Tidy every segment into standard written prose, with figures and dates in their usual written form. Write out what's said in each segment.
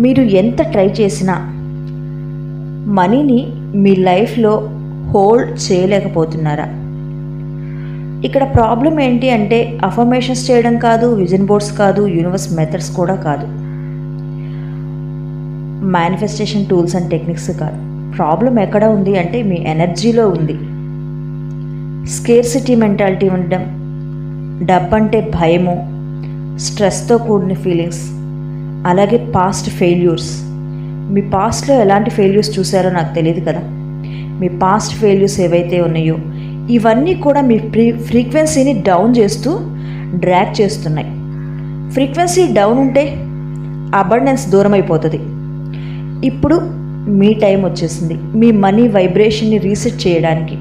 మీరు ఎంత ట్రై చేసినా మనీని మీ లైఫ్లో హోల్డ్ చేయలేకపోతున్నారా? ఇక్కడ ప్రాబ్లం ఏంటి అంటే అఫర్మేషన్స్ చేయడం కాదు, విజన్ బోర్డ్స్ కాదు, యూనివర్స్ మెథడ్స్ కూడా కాదు, మేనిఫెస్టేషన్ టూల్స్ అండ్ టెక్నిక్స్ కాదు. ప్రాబ్లం ఎక్కడ ఉంది అంటే మీ ఎనర్జీలో ఉంది. స్కేర్సిటీ మెంటాలిటీ ఉండడం, డబ్బంటే భయము, స్ట్రెస్తో కూడిన ఫీలింగ్స్, అలాగే పాస్ట్ ఫెయిల్యూర్స్. మీ పాస్ట్లో ఎలాంటి ఫెయిల్యూర్స్ చూసారో నాకు తెలియదు కదా. మీ పాస్ట్ ఫెయిల్యూర్స్ ఏవైతే ఉన్నాయో ఇవన్నీ కూడా మీ ఫ్రీక్వెన్సీని డౌన్ చేస్తూ డ్రాగ్ చేస్తున్నాయి. ఫ్రీక్వెన్సీ డౌన్ ఉంటే అబండెన్స్ దూరం అయిపోతుంది. ఇప్పుడు మీ టైం వచ్చేసింది మీ మనీ వైబ్రేషన్ని రీసెట్ చేయడానికి.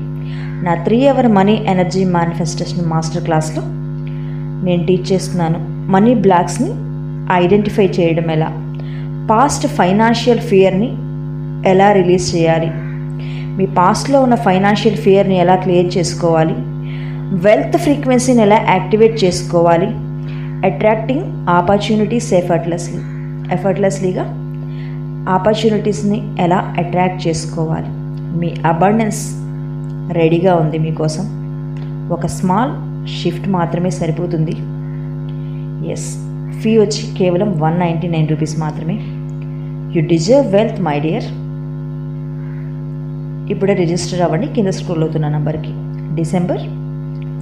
నా 3 hour money energy manifestation master క్లాస్లో నేను టీచ్ చేస్తున్నాను. మనీ బ్లాక్స్ని ఐడెంటిఫై చేయడం ఎలా, పాస్ట్ ఫైనాన్షియల్ ఫియర్ని ఎలా రిలీజ్ చేయాలి, మీ పాస్ట్లో ఉన్న ఫైనాన్షియల్ ఫియర్ని ఎలా క్లియర్ చేసుకోవాలి, వెల్త్ ఫ్రీక్వెన్సీని ఎలా యాక్టివేట్ చేసుకోవాలి, అట్రాక్టింగ్ ఆపర్చునిటీస్ ఎఫర్ట్లెస్లీగా ఆపర్చునిటీస్ని ఎలా అట్రాక్ట్ చేసుకోవాలి. మీ అబండెన్స్ రెడీగా ఉంది మీకోసం. ఒక స్మాల్ షిఫ్ట్ మాత్రమే సరిపోతుంది. ఎస్, ఫీ వచ్చి కేవలం 199 రూపీస్ మాత్రమే. You deserve wealth my dear. ఇప్పుడే రిజిస్టర్ అవ్వండి కింద స్క్రోల్ అవుతున్న నంబర్కి. December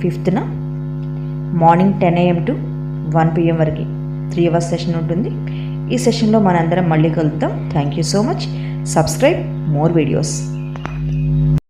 5th morning 10 AM to 1 PM వరకు 3 hours సెషన్ ఉంటుంది. ఈ సెషన్లో మనందరం మళ్ళీ కలుద్దాం. Thank you so much. Subscribe more videos.